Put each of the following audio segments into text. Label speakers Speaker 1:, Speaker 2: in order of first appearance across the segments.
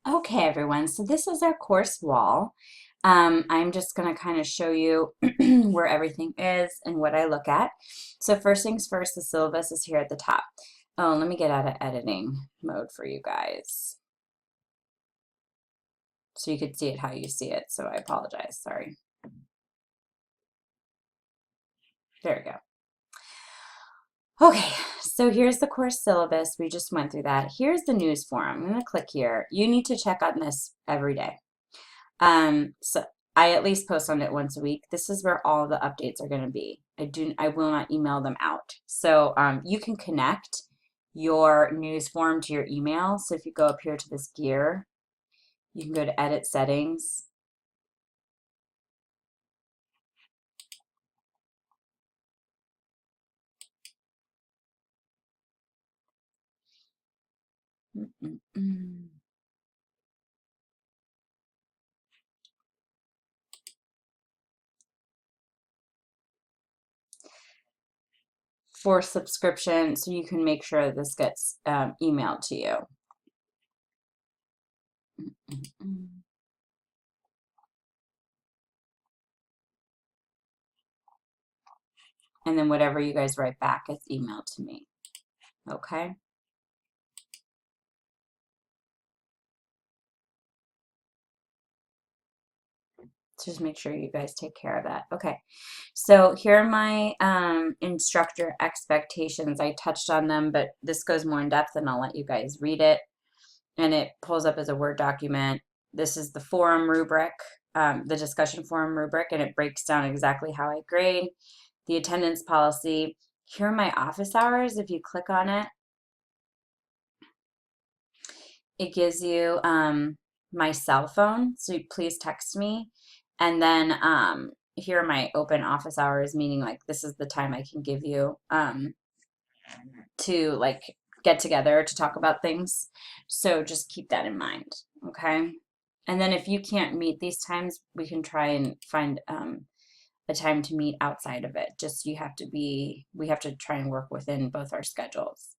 Speaker 1: Okay, everyone, so this is our course wall. I'm just going to kind of show you where everything is and what I look at. So first things first, the syllabus is here at the top. Oh, let me get out of editing mode for you guys so you could see it how you see it. So I apologize, sorry. There we go. Okay, so here's the course syllabus. We just went through that. Here's the news forum. I'm going to click here. You need to check on this every day. So I at least post on it once a week. This is where all the updates are going to be. I will not email them out. So you can connect your news form to your email. So if you go up here to this gear, you can go to edit settings. For subscription, so you can make sure this gets emailed to you. And then whatever you guys write back is emailed to me. Okay. Just make sure you guys take care of that. Okay, so here are my instructor expectations. I touched on them, but this goes more in depth and I'll let you guys read it. And it pulls up as a Word document. This is the forum rubric, the discussion forum rubric, and it breaks down exactly how I grade, the attendance policy. Here are my office hours. If you click on it, it gives you my cell phone, so please text me. And then here are my open office hours, meaning like this is the time I can give you to like get together to talk about things. So just keep that in mind, okay? And then if you can't meet these times, we can try and find a time to meet outside of it. Just we have to try and work within both our schedules.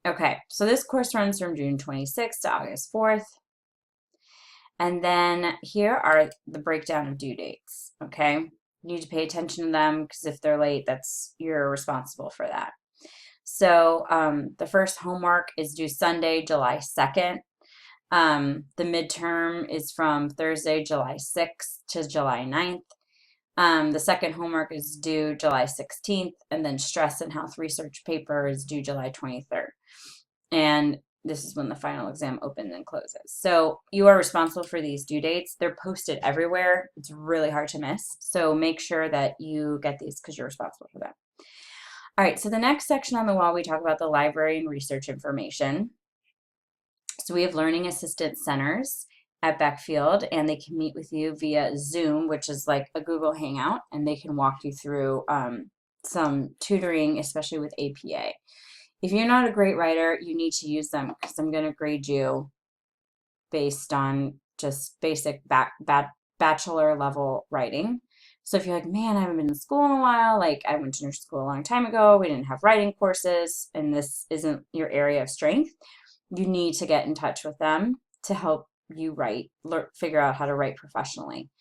Speaker 1: Okay, so this course runs from June 26th to August 4th. And then here are the breakdown of due dates, okay? You need to pay attention to them because if they're late, you're responsible for that. So the first homework is due Sunday, July 2nd. The midterm is from Thursday, July 6th to July 9th. The second homework is due July 16th, and then stress and health research paper is due July 23rd. And this is when the final exam opens and closes. So you are responsible for these due dates. They're posted everywhere. It's really hard to miss. So make sure that you get these because you're responsible for them. All right, so the next section on the wall, we talk about the library and research information. So we have learning assistance centers at Beckfield, and they can meet with you via Zoom, which is like a Google Hangout, and they can walk you through some tutoring, especially with APA. If you're not a great writer, you need to use them because I'm going to grade you based on just basic bachelor level writing. So if you're like, man, I haven't been in school in a while, like I went to nurse school a long time ago, we didn't have writing courses, and this isn't your area of strength, you need to get in touch with them to help you figure out how to write professionally.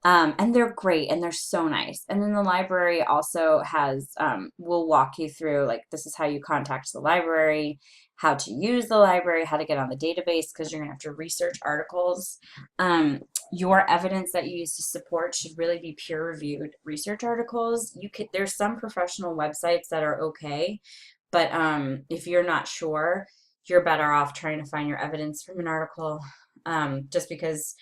Speaker 1: And they're great and they're so nice. And then the library also has, will walk you through like, this is how you contact the library, how to use the library, how to get on the database, because you're gonna have to research articles. Your evidence that you use to support should really be peer-reviewed research articles. There's some professional websites that are okay, but if you're not sure, you're better off trying to find your evidence from an article, just because,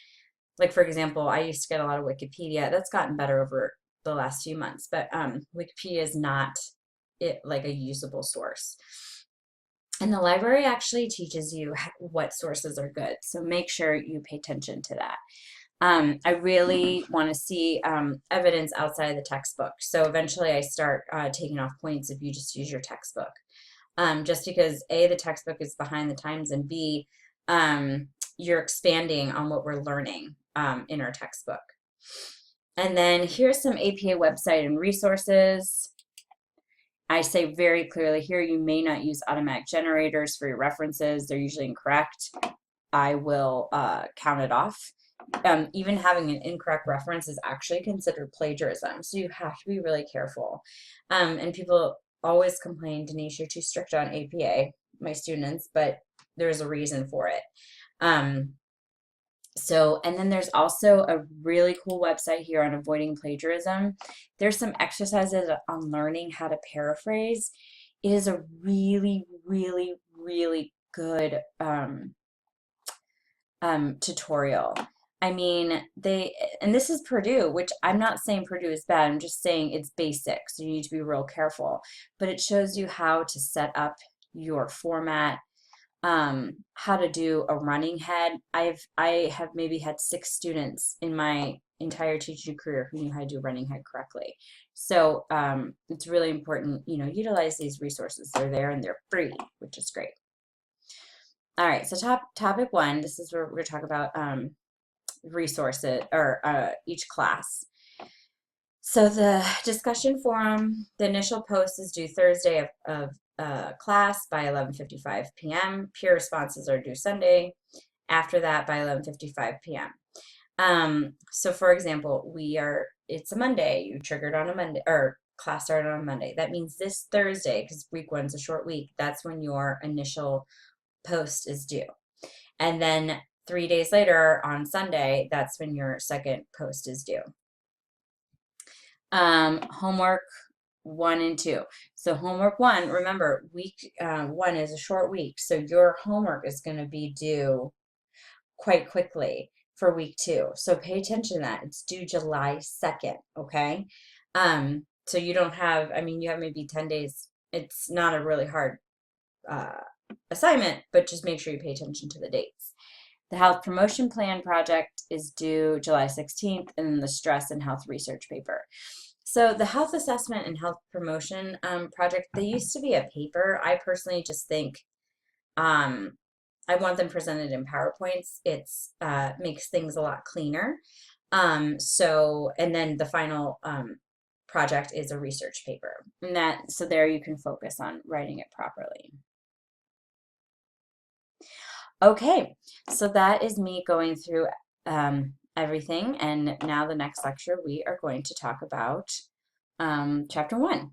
Speaker 1: like for example, I used to get a lot of Wikipedia. That's gotten better over the last few months, but Wikipedia is not like a usable source. And the library actually teaches you what sources are good, so make sure you pay attention to that. I really want to see evidence outside of the textbook. So eventually I start taking off points if you just use your textbook. Just because A, the textbook is behind the times, and B, you're expanding on what we're learning in our textbook. And then here's some APA website and resources. I say very clearly here, you may not use automatic generators for your references. They're usually incorrect. I will count it off. Even having an incorrect reference is actually considered plagiarism, so you have to be really careful. And people always complain, Denise, you're too strict on APA, my students, but there's a reason for it. And then there's also a really cool website here on avoiding plagiarism. There's some exercises on learning how to paraphrase. It is a really, really, really good tutorial. I mean, and this is Purdue, which I'm not saying Purdue is bad. I'm just saying it's basic, so you need to be real careful. But it shows you how to set up your format, how to do a running head. I have maybe had 6 students in my entire teaching career who knew how to do running head correctly. So it's really important, utilize these resources. They're there and they're free, which is great. All right, so topic 1, this is where we're going to talk about resources or each class. So the discussion forum, the initial post is due Thursday of class by 11:55 p.m. Peer responses are due Sunday. After that by 11:55 p.m. So for example, it's a Monday. You triggered on a Monday, or class started on a Monday. That means this Thursday, because week 1's a short week, that's when your initial post is due. And then 3 days later on Sunday, that's when your second post is due. Homework 1 and 2. So homework 1, remember, week 1 is a short week, so your homework is going to be due quite quickly for week 2. So pay attention to that. It's due July 2nd, okay? So you don't have, you have maybe 10 days. It's not a really hard assignment, but just make sure you pay attention to the dates. The Health Promotion Plan project is due July 16th, and then the Stress and Health Research paper. So the Health Assessment and Health Promotion project, they used to be a paper. I personally just think I want them presented in PowerPoints. It's makes things a lot cleaner. And then the final project is a research paper. So there you can focus on writing it properly. Okay, so that is me going through everything, and now the next lecture we are going to talk about chapter 1.